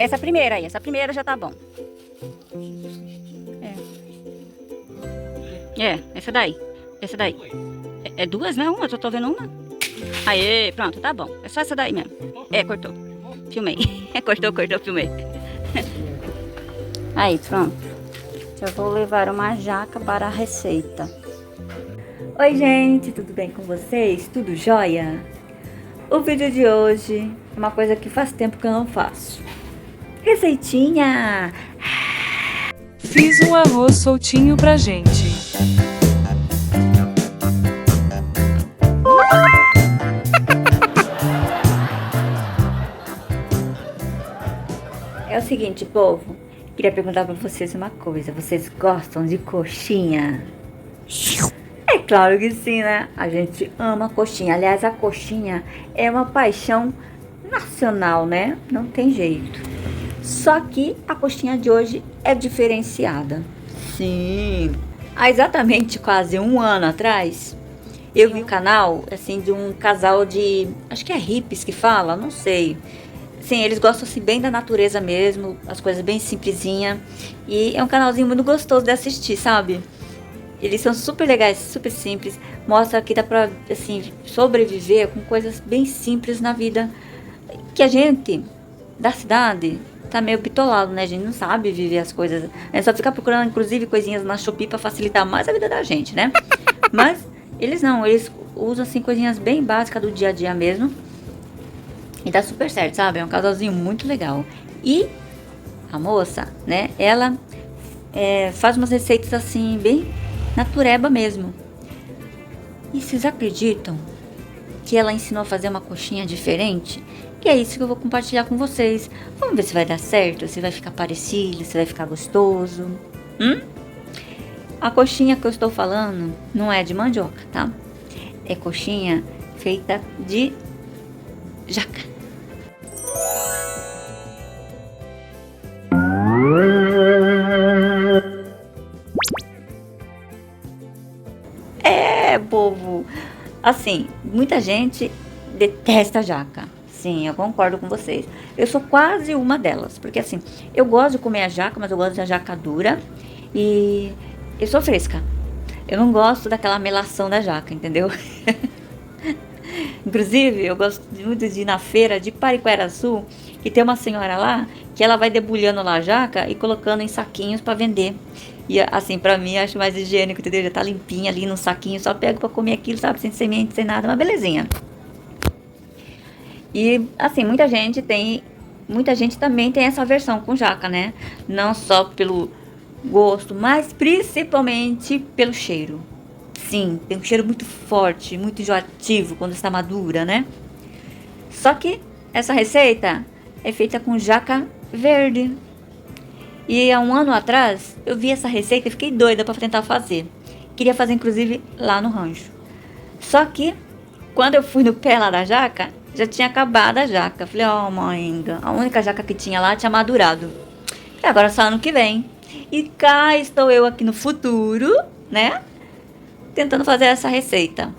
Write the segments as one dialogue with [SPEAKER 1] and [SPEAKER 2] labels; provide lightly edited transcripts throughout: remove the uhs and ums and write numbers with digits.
[SPEAKER 1] essa primeira já tá bom. Essa daí. É duas, né? Uma, eu só tô vendo uma. Aê, pronto, tá bom. É só essa daí mesmo. Cortou. Filmei. Cortou, filmei. Aí, pronto. Já vou levar uma jaca para a receita. Oi, gente, tudo bem com vocês? Tudo jóia? O vídeo de hoje é uma coisa que faz tempo que eu não faço. Receitinha!
[SPEAKER 2] Fiz um arroz soltinho pra gente.
[SPEAKER 1] É o seguinte, povo. Queria perguntar pra vocês uma coisa. Vocês gostam de coxinha? É claro que sim, né? A gente ama coxinha. Aliás, a coxinha é uma paixão nacional, né? Não tem jeito. Só que a coxinha de hoje é diferenciada. Sim. Há exatamente quase um ano atrás, eu vi um canal, assim, de um casal de... Acho que é hippies que fala, não sei. Sim, eles gostam assim bem da natureza mesmo, as coisas bem simplesinha. E é um canalzinho muito gostoso de assistir, sabe? Eles são super legais, super simples. Mostra que dá pra, assim, sobreviver com coisas bem simples na vida. Que a gente, da cidade, tá meio bitolado, né? A gente não sabe viver as coisas. É só ficar procurando, inclusive, coisinhas na Shopee pra facilitar mais a vida da gente, né? Mas eles não, eles usam, assim, coisinhas bem básicas do dia a dia mesmo. E dá super certo, sabe? É um casalzinho muito legal. E a moça, né? Ela faz umas receitas assim, bem natureba mesmo. E vocês acreditam que ela ensinou a fazer uma coxinha diferente? Que é isso que eu vou compartilhar com vocês. Vamos ver se vai dar certo, se vai ficar parecido, se vai ficar gostoso. A coxinha que eu estou falando não é de mandioca, tá? É coxinha feita de jaca. Povo, assim, muita gente detesta jaca. Sim, eu concordo com vocês. Eu sou quase uma delas, porque assim, eu gosto de comer a jaca, mas eu gosto da jaca dura e eu sou fresca. Eu não gosto daquela melação da jaca, entendeu? Inclusive, eu gosto muito de ir na feira de Pariquera-Açu, que tem uma senhora lá que ela vai debulhando lá a jaca e colocando em saquinhos para vender. E assim, pra mim, acho mais higiênico, entendeu? Já tá limpinha ali no saquinho, só pego pra comer aquilo, sabe? Sem semente, sem nada, uma belezinha. E assim, muita gente também tem essa versão com jaca, né? Não só pelo gosto, mas principalmente pelo cheiro. Sim, tem um cheiro muito forte, muito enjoativo quando está madura, né? Só que essa receita é feita com jaca verde. E há um ano atrás, eu vi essa receita e fiquei doida para tentar fazer. Queria fazer, inclusive, lá no rancho. Só que, quando eu fui no pé lá da jaca, já tinha acabado a jaca. Falei, mãe, a única jaca que tinha lá tinha madurado. E agora só ano que vem. E cá estou eu aqui no futuro, né? Tentando fazer essa receita.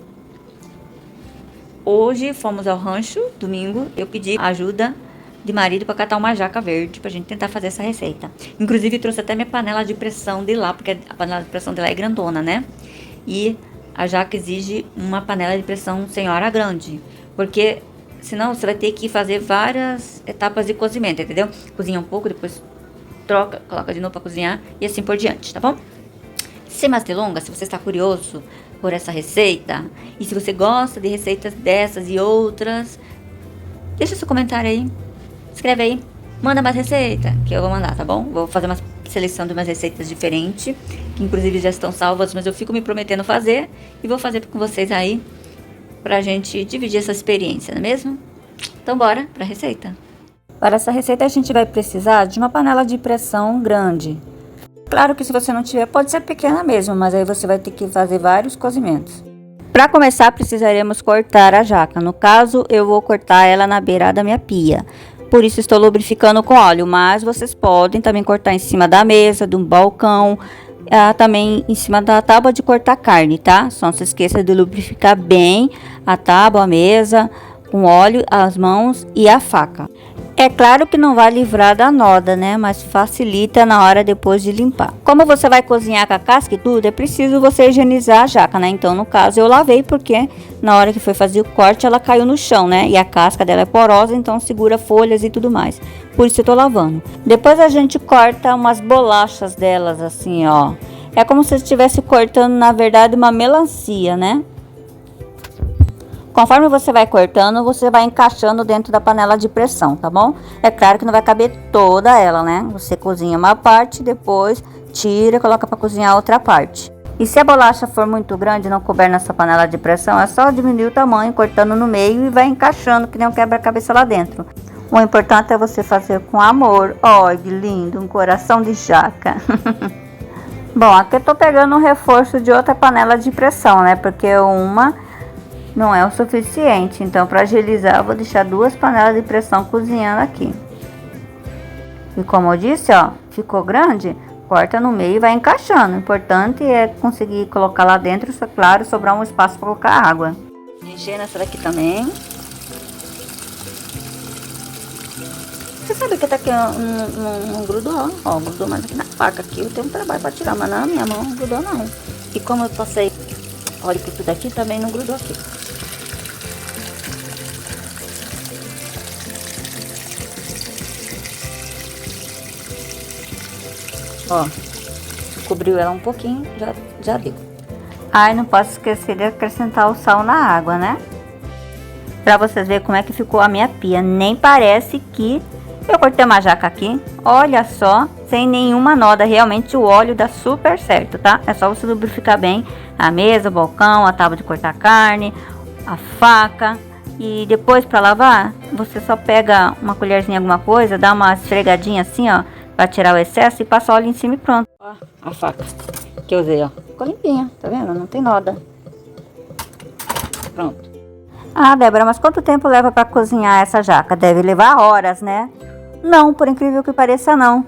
[SPEAKER 1] Hoje fomos ao rancho, domingo, eu pedi ajuda de marido para catar uma jaca verde pra gente tentar fazer essa receita. Inclusive trouxe até minha panela de pressão de lá, porque a panela de pressão dela é grandona, né? E a jaca exige uma panela de pressão senhora grande, porque senão você vai ter que fazer várias etapas de cozimento, entendeu? Cozinha um pouco, depois troca, coloca de novo para cozinhar e assim por diante, tá bom? Sem mais delongas, se você está curioso por essa receita e se você gosta de receitas dessas e outras, deixa seu comentário aí. Escreve aí, manda mais receita, que eu vou mandar, tá bom? Vou fazer uma seleção de umas receitas diferentes, que inclusive já estão salvas, mas eu fico me prometendo fazer, e vou fazer com vocês aí, pra gente dividir essa experiência, não é mesmo? Então bora pra receita. Para essa receita a gente vai precisar de uma panela de pressão grande. Claro que se você não tiver, pode ser pequena mesmo, mas aí você vai ter que fazer vários cozimentos. Para começar, precisaremos cortar a jaca. No caso, eu vou cortar ela na beirada da minha pia. Por isso estou lubrificando com óleo, mas vocês podem também cortar em cima da mesa, de um balcão, também em cima da tábua de cortar carne, tá? Só não se esqueça de lubrificar bem a tábua, a mesa, com óleo, as mãos e a faca. É claro que não vai livrar da noda, né? Mas facilita na hora depois de limpar. Como você vai cozinhar com a casca e tudo, é preciso você higienizar a jaca, né? Então, no caso, eu lavei porque na hora que foi fazer o corte, ela caiu no chão, né? E a casca dela é porosa, então segura folhas e tudo mais. Por isso eu tô lavando. Depois a gente corta umas bolachas delas, assim, ó. É como se estivesse cortando, na verdade, uma melancia, né? Conforme você vai cortando, você vai encaixando dentro da panela de pressão, tá bom? É claro que não vai caber toda ela, né? Você cozinha uma parte, depois tira e coloca para cozinhar a outra parte. E se a bolacha for muito grande e não couber nessa panela de pressão, é só diminuir o tamanho, cortando no meio e vai encaixando que nem um quebra-cabeça lá dentro. O importante é você fazer com amor. Ó, que lindo, um coração de jaca. Bom, aqui eu tô pegando um reforço de outra panela de pressão, né? Porque uma não é o suficiente, então para agilizar eu vou deixar 2 panelas de pressão cozinhando aqui. E como eu disse, ó, ficou grande, corta no meio e vai encaixando. O importante é conseguir colocar lá dentro, isso é claro, sobrar um espaço para colocar água. Encher nessa daqui também. Você sabe que até aqui não grudou, ó, grudou mais aqui na faca aqui, eu tenho um trabalho para tirar, mas na minha mão não grudou não. E como eu passei óleo por tudo aqui, também não grudou aqui. Ó, cobriu ela um pouquinho, já deu. Ai, não posso esquecer de acrescentar o sal na água, né? Pra vocês verem como é que ficou a minha pia. Nem parece que eu cortei uma jaca aqui. Olha só, sem nenhuma noda. Realmente o óleo dá super certo, tá? É só você lubrificar bem a mesa, o balcão, a tábua de cortar carne, a faca. E depois pra lavar, você só pega uma colherzinha, alguma coisa, dá uma esfregadinha assim, ó, pra tirar o excesso e passa óleo em cima e pronto. Ó, a faca que eu usei, ó. Ficou limpinha, tá vendo? Não tem noda. Pronto. Ah, Débora, mas quanto tempo leva para cozinhar essa jaca? Deve levar horas, né? Não, por incrível que pareça, não.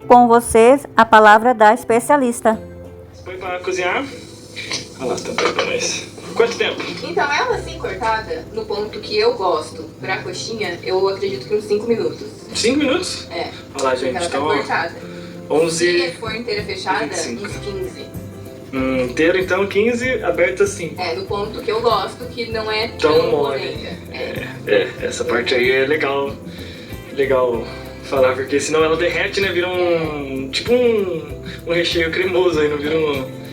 [SPEAKER 1] Com vocês, a palavra da especialista.
[SPEAKER 3] Põe para cozinhar. Olha lá, tá pra nós. Quanto tempo?
[SPEAKER 4] Então, ela assim cortada, no ponto que eu gosto, pra coxinha, eu acredito que uns 5 minutos.
[SPEAKER 3] 5 minutos?
[SPEAKER 4] É.
[SPEAKER 3] Olha lá, gente,
[SPEAKER 4] ela
[SPEAKER 3] então,
[SPEAKER 4] tá cortada.
[SPEAKER 3] 11...
[SPEAKER 4] Se for inteira fechada,
[SPEAKER 3] 25.
[SPEAKER 4] uns 15.
[SPEAKER 3] Inteiro, então, 15, aberta 5.
[SPEAKER 4] É, no ponto que eu gosto, que não é
[SPEAKER 3] Tão mole.
[SPEAKER 4] molenga.
[SPEAKER 3] Essa parte aí é legal falar, porque senão ela derrete, né, vira tipo um recheio cremoso aí, não vira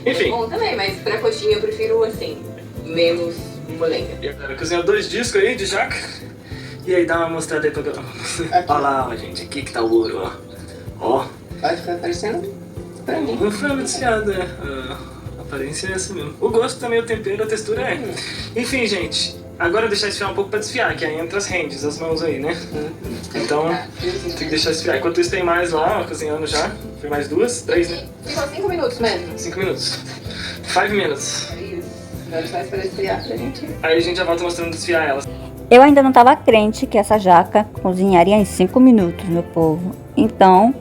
[SPEAKER 3] Enfim.
[SPEAKER 4] É bom também, mas pra coxinha eu prefiro assim, menos molenga.
[SPEAKER 3] E agora, cozinhar 2 discos aí de jaca. E aí, dá uma mostrada aí pra galera. Olha lá, ó, gente, aqui que tá o ouro, ó. Ó.
[SPEAKER 4] Pode ficar parecendo pra mim.
[SPEAKER 3] Um frango desfiado, né? A aparência é essa mesmo. O gosto também, o tempero, a textura é. Enfim, gente, agora deixar esfriar um pouco pra desfiar, que aí entra as hands, as mãos aí, né? Então, tem que deixar esfriar. Enquanto isso tem mais lá, ó, cozinhando já. Foi mais 2, 3, né?
[SPEAKER 4] Ficou 5 minutos mesmo.
[SPEAKER 3] 5 minutos. 5 minutes.
[SPEAKER 4] Isso. Agora faz pra esfriar pra gente.
[SPEAKER 3] Aí a gente já volta mostrando desfiar elas.
[SPEAKER 1] Eu ainda não estava crente que essa jaca cozinharia em 5 minutos, meu povo. Então,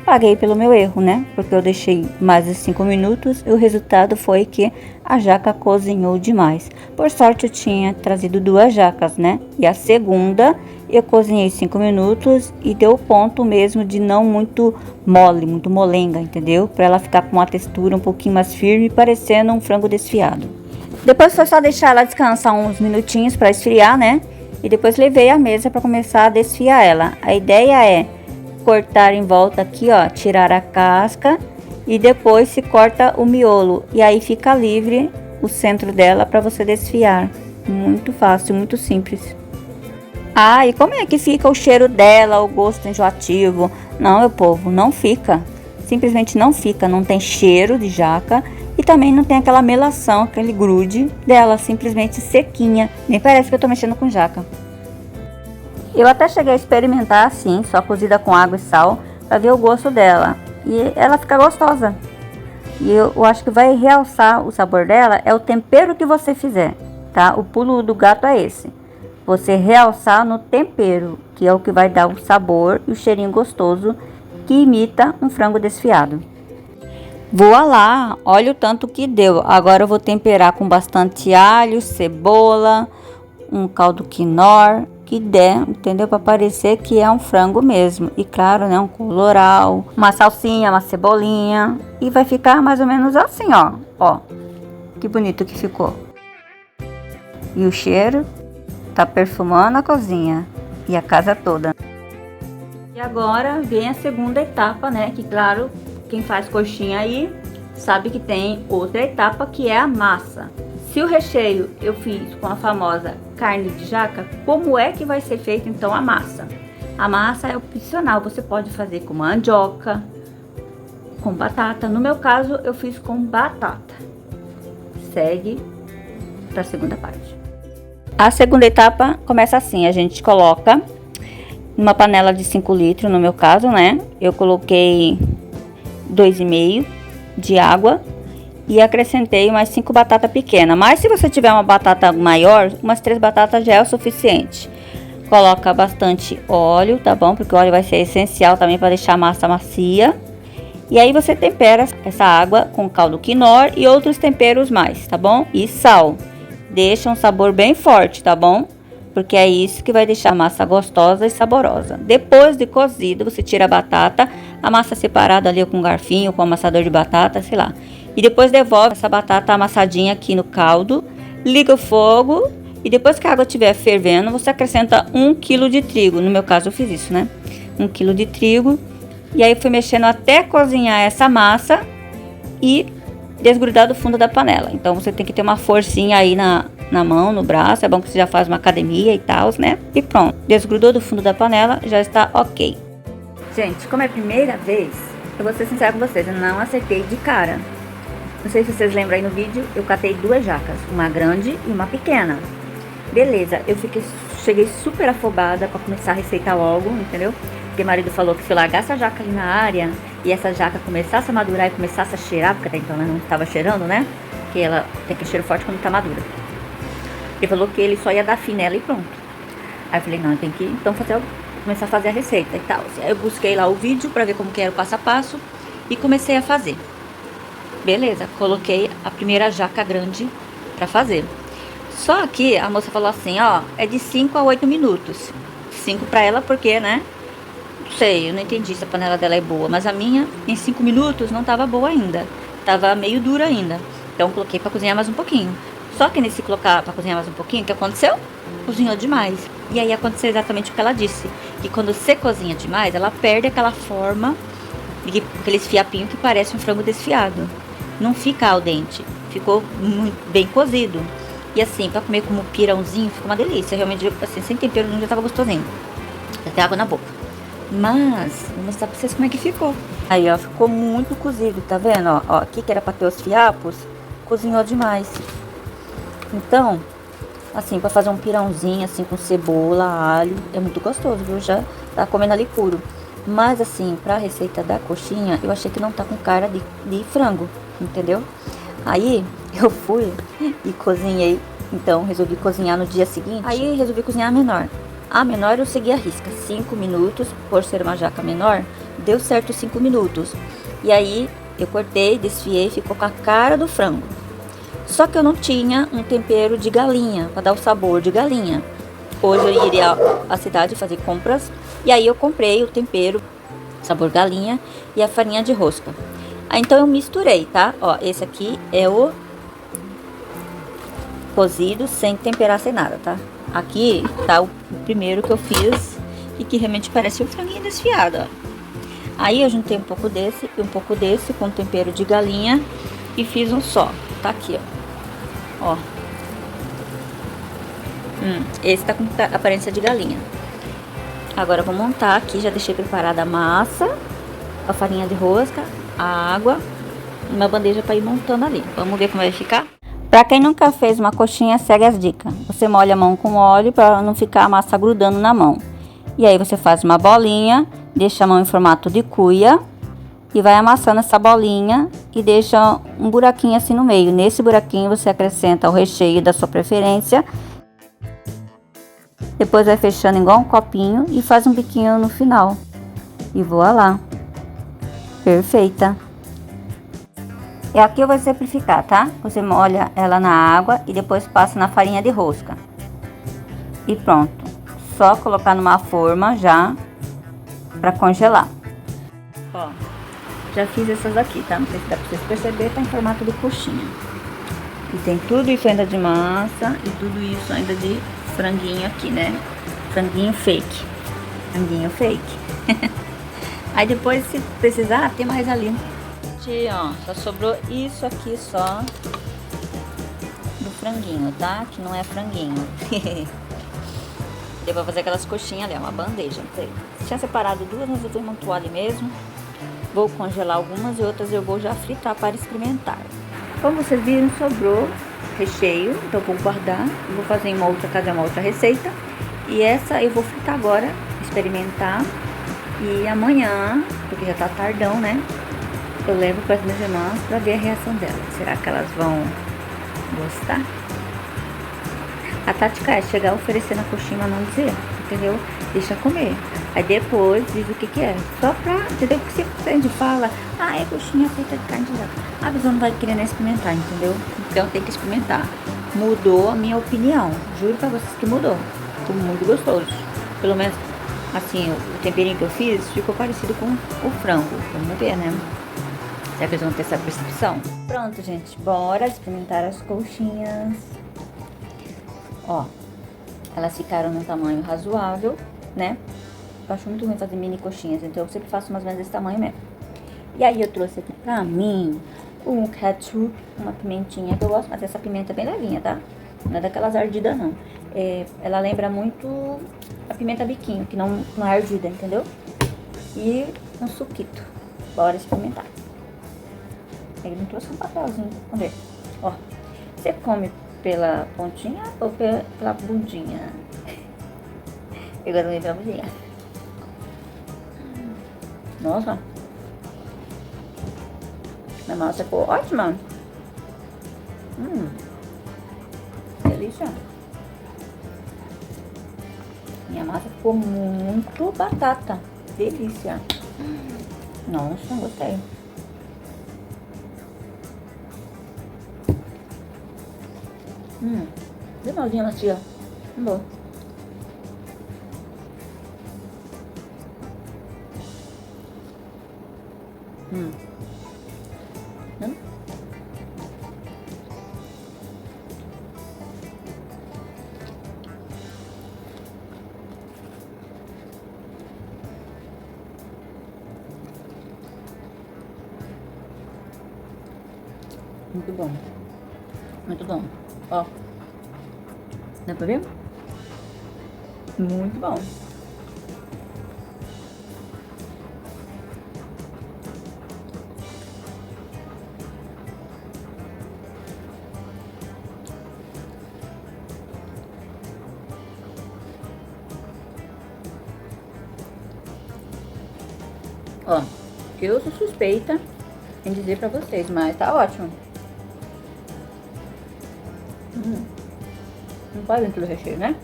[SPEAKER 1] paguei pelo meu erro, né? Porque eu deixei mais de 5 minutos e o resultado foi que a jaca cozinhou demais. Por sorte eu tinha trazido 2 jacas, né? E a segunda eu cozinhei 5 minutos e deu o ponto mesmo de não muito mole, muito molenga, entendeu? Para ela ficar com uma textura um pouquinho mais firme, parecendo um frango desfiado. Depois foi só deixar ela descansar uns minutinhos para esfriar, né? E depois levei à mesa para começar a desfiar ela. A ideia é cortar em volta aqui, ó, tirar a casca e depois se corta o miolo. E aí fica livre o centro dela para você desfiar. Muito fácil, muito simples. Ah, e como é que fica o cheiro dela, o gosto enjoativo? Não, meu povo, não fica. Simplesmente não fica, não tem cheiro de jaca. E também não tem aquela melação, aquele grude dela, simplesmente sequinha. Nem parece que eu tô mexendo com jaca. Eu até cheguei a experimentar assim, só cozida com água e sal, pra ver o gosto dela. E ela fica gostosa. E eu acho que vai realçar o sabor dela é o tempero que você fizer, tá? O pulo do gato é esse. Você realçar no tempero, que é o que vai dar o sabor e o cheirinho gostoso que imita um frango desfiado. Voa lá, olha o tanto que deu. Agora eu vou temperar com bastante alho, cebola, um caldo quinor que der, entendeu? Para parecer que é um frango mesmo. E claro, né, um colorau, uma salsinha, uma cebolinha. E vai ficar mais ou menos assim, ó. Ó, que bonito que ficou. E o cheiro tá perfumando a cozinha e a casa toda. E agora vem a segunda etapa, né? Que claro, quem faz coxinha aí sabe que tem outra etapa, que é a massa. Se o recheio eu fiz com a famosa carne de jaca, como é que vai ser feita então a massa? A massa é opcional, você pode fazer com mandioca, com batata. No meu caso, eu fiz com batata. Segue para a segunda parte. A segunda etapa começa assim, a gente coloca numa panela de 5 litros, no meu caso, né? Eu coloquei 2,5 de água e acrescentei umas 5 batatas pequenas. Mas se você tiver uma batata maior, umas 3 batatas já é o suficiente. Coloca bastante óleo, tá bom? Porque o óleo vai ser essencial também para deixar a massa macia. E aí você tempera essa água com caldo quinor e outros temperos mais, tá bom? E sal. Deixa um sabor bem forte, tá bom? Porque é isso que vai deixar a massa gostosa e saborosa. Depois de cozido, você tira a batata, a massa separada ali com um garfinho, com um amassador de batata, sei lá. E depois devolve essa batata amassadinha aqui no caldo, liga o fogo e depois que a água estiver fervendo, você acrescenta 1 kg de trigo. No meu caso eu fiz isso, né? 1 kg de trigo. E aí fui mexendo até cozinhar essa massa e desgrudar do fundo da panela. Então você tem que ter uma forcinha aí na mão, no braço. É bom que você já faz uma academia e tal, né? E pronto, desgrudou do fundo da panela, já está ok. Gente, como é a primeira vez, eu vou ser sincera com vocês, eu não acertei de cara. Não sei se vocês lembram aí no vídeo, eu catei 2 jacas, uma grande e uma pequena. Beleza, cheguei super afobada para começar a receita logo, entendeu? Porque o marido falou que se eu largasse a jaca ali na área e essa jaca começasse a madurar e começasse a cheirar, porque até então ela não estava cheirando, né? Porque ela tem aquele cheiro forte quando tá madura. Ele falou que ele só ia dar fim nela e pronto. Aí eu falei, não, eu tenho que então começar a fazer a receita e tal. Aí eu busquei lá o vídeo pra ver como que era o passo a passo e comecei a fazer. Beleza, coloquei a primeira jaca grande pra fazer. Só que a moça falou assim, ó, é de 5 a 8 minutos. 5 pra ela porque, né? Não sei, eu não entendi se a panela dela é boa, mas a minha em 5 minutos não tava boa ainda. Tava meio dura ainda. Então coloquei pra cozinhar mais um pouquinho. Só que nesse colocar pra cozinhar mais um pouquinho, o que aconteceu? Cozinhou demais. E aí aconteceu exatamente o que ela disse. Que quando você cozinha demais, ela perde aquela forma, aqueles fiapinhos que parece um frango desfiado. Não fica al dente. Ficou muito bem cozido. E assim, pra comer como pirãozinho, ficou uma delícia. Realmente, assim, sem tempero, já tava gostosinho. Até água na boca. Mas, vou mostrar pra vocês como é que ficou. Aí, ó, ficou muito cozido, tá vendo? Ó, aqui que era pra ter os fiapos, cozinhou demais. Então, assim, pra fazer um pirãozinho, assim, com cebola, alho, é muito gostoso, viu? Já tá comendo ali puro. Mas, assim, pra receita da coxinha, eu achei que não tá com cara de frango, entendeu? Aí, eu fui e cozinhei. Então, resolvi cozinhar no dia seguinte. Aí, resolvi cozinhar a menor. A menor eu segui a risca, 5 minutos, por ser uma jaca menor, deu certo 5 minutos. E aí, eu cortei, desfiei, ficou com a cara do frango. Só que eu não tinha um tempero de galinha, para dar o sabor de galinha. Hoje eu iria à cidade fazer compras, e aí eu comprei o tempero, sabor galinha, e a farinha de rosca. Aí então eu misturei, tá? Ó, esse aqui é o cozido sem temperar, sem nada, tá? Aqui tá o primeiro que eu fiz e que realmente parece um franguinho desfiado, ó. Aí eu juntei um pouco desse e um pouco desse com tempero de galinha e fiz um só. Tá aqui, ó. Esse tá com aparência de galinha. Agora eu vou montar aqui, já deixei preparada a massa, a farinha de rosca, a água, uma bandeja para ir montando ali. Vamos ver como vai ficar? Para quem nunca fez uma coxinha, segue as dicas. Você molha a mão com óleo para não ficar a massa grudando na mão. E aí você faz uma bolinha, deixa a mão em formato de cuia e vai amassando essa bolinha e deixa um buraquinho assim no meio. Nesse buraquinho você acrescenta o recheio da sua preferência. Depois vai fechando igual um copinho e faz um biquinho no final. E voa lá. Perfeita. E aqui eu vou simplificar, tá? Você molha ela na água e depois passa na farinha de rosca. E pronto. só colocar numa forma já pra congelar. Ó, já fiz essas aqui, tá? Não sei se dá pra vocês perceberem, tá em formato de coxinha. E tem tudo isso ainda de massa e tudo isso ainda de franguinho aqui, né? Franguinho fake. Franguinho fake. Aí depois, se precisar, tem mais ali. Gente, ó, só sobrou isso aqui só do franguinho, tá? Que não é franguinho. Eu vou fazer aquelas coxinhas ali, uma bandeja. Tinha separado duas, mas eu vou montar ali mesmo. Vou congelar algumas e outras eu vou já fritar para experimentar. Como vocês viram, sobrou recheio, então eu vou guardar. Vou fazer em uma outra casa, uma outra receita. E essa eu vou fritar agora, experimentar. E amanhã, porque já tá tardão, né? Eu levo para as minhas irmãs para ver a reação delas. Será que elas vão gostar? A tática é chegar oferecendo a coxinha, mas não dizer, entendeu? Deixa comer. Aí depois diz o que que é. Só pra, entendeu? Porque se a gente fala, é coxinha feita de carne de vaca, a pessoa não vai querer nem experimentar, entendeu? Então tem que experimentar. Mudou a minha opinião. Juro pra vocês que mudou. Ficou muito gostoso. Pelo menos, assim, o temperinho que eu fiz ficou parecido com o frango. Vamos ver, né? Será que eles vão ter essa percepção? Pronto, gente. Bora experimentar as coxinhas. Ó, elas ficaram num tamanho razoável, né? Eu acho muito ruim fazer mini coxinhas, então eu sempre faço mais ou menos desse tamanho mesmo. E aí eu trouxe aqui pra mim um ketchup, uma pimentinha que eu gosto, mas essa pimenta é bem levinha, tá? Não é daquelas ardidas, não. Ela lembra muito a pimenta biquinho, que não é ardida, entendeu? E um suquito. Bora experimentar. Ele me trouxe um papelzinho, vamos ver. Ó, você come pela pontinha ou pela bundinha? Eu gosto de pela bundinha. Nossa. A massa ficou ótima. Delícia. Minha massa ficou muito batata. Delícia. Nossa, gostei. Bem malzinha, macia. Boa. Muito bom. Muito bom. Ó. Dá pra ver? Muito bom. Ó, eu sou suspeita em dizer pra vocês, mas tá ótimo. Não pode dentro do recheio, né?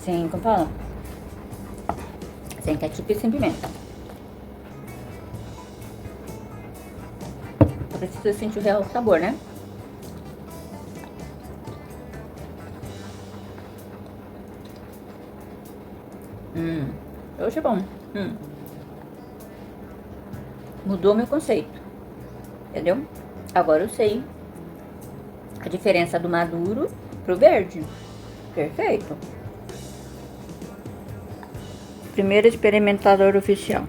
[SPEAKER 1] Sem, como fala? Sem ketchup e sem pimenta. Eu preciso sentir o real sabor, né? Eu achei bom. Mudou meu conceito. Entendeu? Agora eu sei a diferença do maduro pro verde. Perfeito. Primeiro experimentador oficial.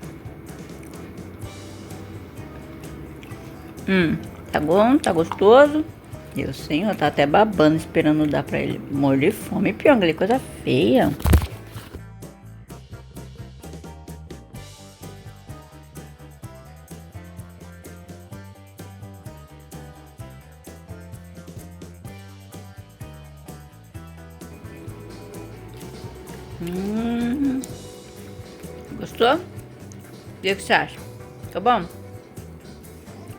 [SPEAKER 1] Tá bom? Tá gostoso? Eu sei, ó, tá até babando esperando dar pra ele. Morrer de fome, pior, que coisa feia. Gostou? E o que você acha? Tá bom?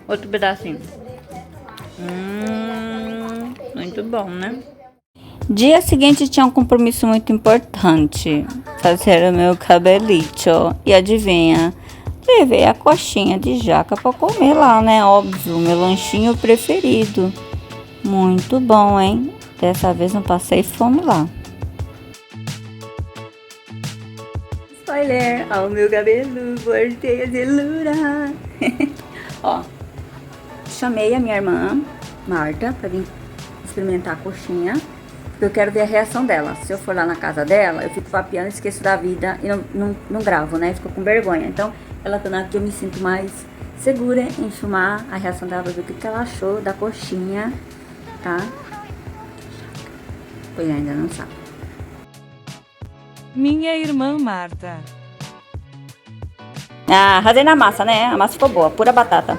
[SPEAKER 1] Outro pedacinho. Muito bom, né? Dia seguinte tinha um compromisso muito importante, fazer o meu cabelito. E adivinha? Levei a coxinha de jaca pra comer lá, né? Óbvio, meu lanchinho preferido. Muito bom, hein? Dessa vez não passei fome lá. Spoiler, ao meu cabelo, voltei a zelura. Ó, chamei a minha irmã, Marta, pra vir experimentar a coxinha. Porque eu quero ver a reação dela. Se eu for lá na casa dela, eu fico papiando, esqueço da vida e não gravo, né? Fico com vergonha. Então, ela tá aqui, eu me sinto mais segura em filmar a reação dela, pra ver o que ela achou da coxinha, tá? Pois ainda não sabe.
[SPEAKER 2] Minha irmã Marta.
[SPEAKER 1] Ah, arrasei na massa, né? A massa ficou boa, pura batata.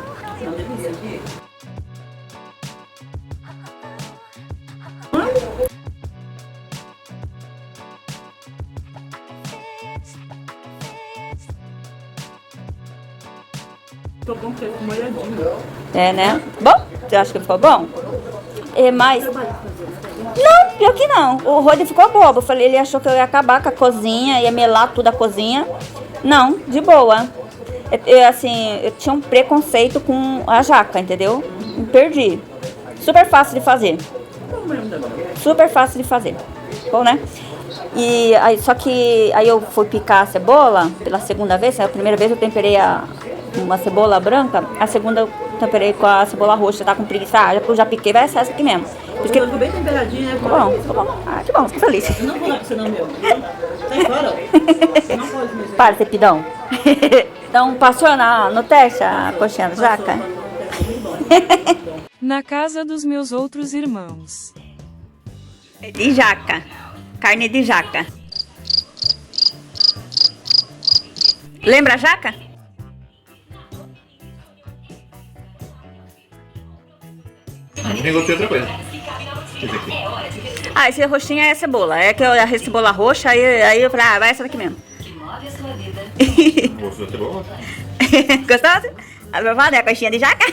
[SPEAKER 5] Ficou bom que ficou molhadinho.
[SPEAKER 1] É, né? Bom, você acha que ficou bom? É, mas... Não, pior que não. O Rony ficou bobo. Eu falei, ele achou que eu ia acabar com a cozinha, ia melar tudo a cozinha. Não, de boa. Assim, eu tinha um preconceito com a jaca, entendeu? Me perdi. Super fácil de fazer. Super fácil de fazer. Bom, né? E aí, só que aí eu fui picar a cebola pela segunda vez. A primeira vez eu temperei uma cebola branca. A segunda eu temperei com a cebola roxa. Tá com preguiça? Ah, eu já piquei, vai ser essa aqui mesmo. Porque...
[SPEAKER 5] Ficou bem temperadinho, né?
[SPEAKER 1] Ficou bom. Ah, que bom, fico feliz.
[SPEAKER 5] Eu não vou lá com você não, meu. Sai fora, ó. Você não pode mesmo.
[SPEAKER 1] Para, cepidão. Então, passou no teste a coxinha de jaca?
[SPEAKER 2] Na casa dos meus outros irmãos.
[SPEAKER 1] De jaca. Carne de jaca. Lembra a jaca?
[SPEAKER 6] Nem gostei de outra coisa. Esse aqui.
[SPEAKER 1] Ah, esse roxinho é cebola. É que a cebola roxa, aí eu falei, ah, vai essa daqui mesmo.
[SPEAKER 6] Gostou da cebola?
[SPEAKER 1] Gostou? Aprovado? É a coxinha de jaca?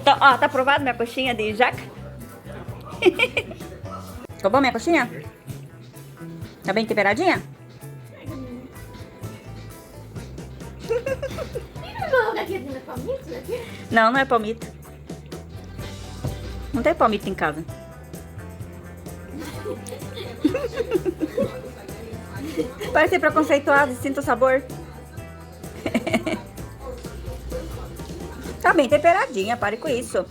[SPEAKER 1] Então, ó, tá aprovado minha coxinha de jaca? Ficou bom minha coxinha? Tá bem temperadinha? Não, não é palmito. Não tem palmito em casa. Parece ser preconceituado, sinta o sabor. Tá bem temperadinha, pare com isso.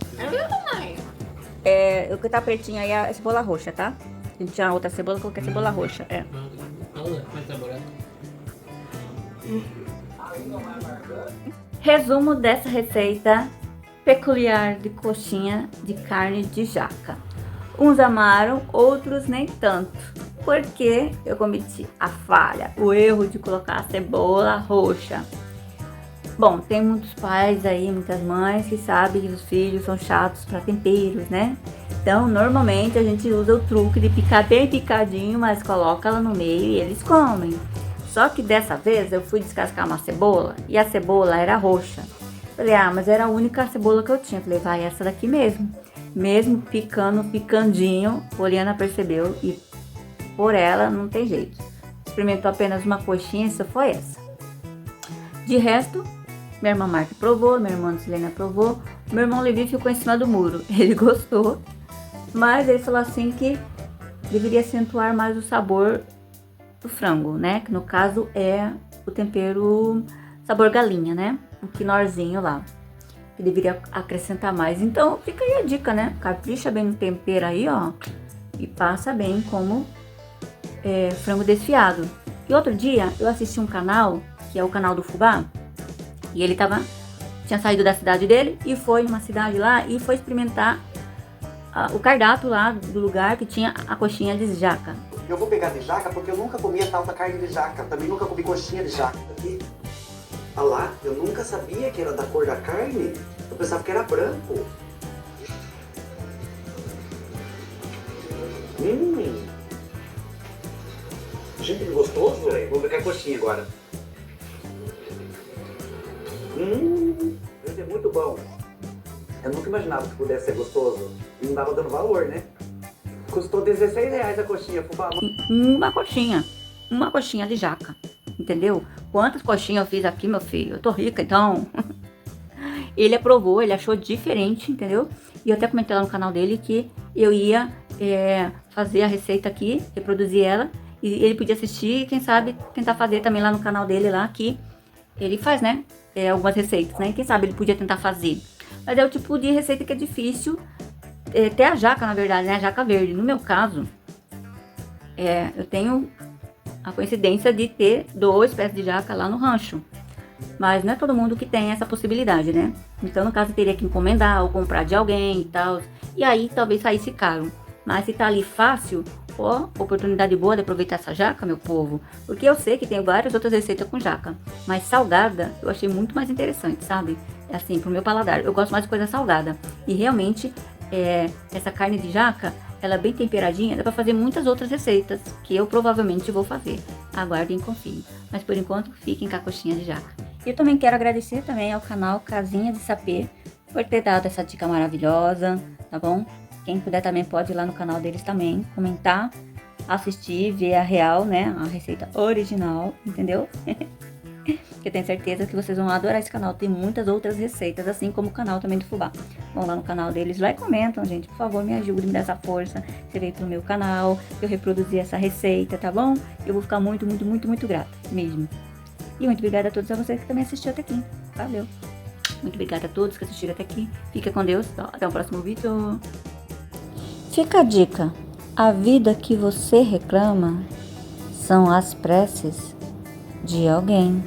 [SPEAKER 1] É, o que tá pretinho aí é a cebola roxa, tá? A gente tinha outra cebola, coloquei a cebola roxa. É. Resumo dessa receita peculiar de coxinha de carne de jaca. Uns amaram, outros nem tanto, porque eu cometi a falha, o erro de colocar a cebola roxa. Bom, tem muitos pais aí, muitas mães que sabem que os filhos são chatos para temperos, né? Então, normalmente a gente usa o truque de picar bem picadinho, mas coloca ela no meio e eles comem. Só que dessa vez eu fui descascar uma cebola e a cebola era roxa. Falei, ah, mas era a única cebola que eu tinha. Falei, vai essa daqui mesmo. Mesmo picandinho, Poliana percebeu e por ela não tem jeito. Experimentou apenas uma coxinha e só foi essa. De resto, minha irmã Marta provou, minha irmã Silena provou, meu irmão Levi ficou em cima do muro. Ele gostou, mas ele falou assim que deveria acentuar mais o sabor do frango, né? Que no caso é o tempero sabor galinha, né? Um quinorzinho lá. Que deveria acrescentar mais. Então fica aí a dica, né? Capricha bem no tempero aí, ó. E passa bem como frango desfiado. E outro dia eu assisti um canal, que é o canal do Fubá. E ele tinha saído da cidade dele e foi numa cidade lá e foi experimentar o cardápio lá do lugar que tinha a coxinha de jaca.
[SPEAKER 7] Eu vou pegar de jaca porque eu nunca comi a tal da carne de jaca. Também nunca comi coxinha de jaca. Aqui. Olha lá, eu nunca sabia que era da cor da carne. Eu pensava que era branco. Gente, que gostoso, velho. Vou pegar a coxinha agora. Esse é muito bom. Eu nunca imaginava que pudesse ser gostoso. E não dava dando valor, né? Custou R$16 a coxinha, fubá.
[SPEAKER 1] Uma coxinha de jaca, entendeu? Quantas coxinhas eu fiz aqui, meu filho? Eu tô rica, então. Ele aprovou, ele achou diferente, entendeu? E eu até comentei lá no canal dele que eu ia fazer a receita aqui, reproduzir ela, e ele podia assistir e quem sabe tentar fazer também lá no canal dele lá, que ele faz, né? Algumas receitas, né? E quem sabe ele podia tentar fazer. Mas é o tipo de receita que é difícil. Até a jaca, na verdade, né? A jaca verde. No meu caso, eu tenho a coincidência de ter 2 pés de jaca lá no rancho. Mas não é todo mundo que tem essa possibilidade, né? Então, no caso, eu teria que encomendar ou comprar de alguém e tal. E aí, talvez saísse caro. Mas se tá ali fácil, ó, oportunidade boa de aproveitar essa jaca, meu povo. Porque eu sei que tem várias outras receitas com jaca. Mas salgada, eu achei muito mais interessante, sabe? Assim, pro meu paladar. Eu gosto mais de coisa salgada. E realmente, essa carne de jaca, ela é bem temperadinha, dá pra fazer muitas outras receitas, que eu provavelmente vou fazer. Aguardem e confiem. Mas por enquanto, fiquem com a coxinha de jaca. Eu também quero agradecer também ao canal Casinha de Sapê por ter dado essa dica maravilhosa, tá bom? Quem puder também pode ir lá no canal deles também, comentar, assistir, ver a real, né? A receita original, entendeu? Eu tenho certeza que vocês vão adorar esse canal. Tem muitas outras receitas, assim como o canal também do fubá. Vão lá no canal deles, lá e comentam, gente. Por favor, me ajude, me dê essa força. Você veio pro meu canal, eu reproduzi essa receita, tá bom? Eu vou ficar muito, muito, muito, muito grata, mesmo. E muito obrigada a todos vocês que também assistiram até aqui. Valeu. Muito obrigada a todos que assistiram até aqui. Fica com Deus. Até o próximo vídeo. Fica a dica. A vida que você reclama são as preces de alguém.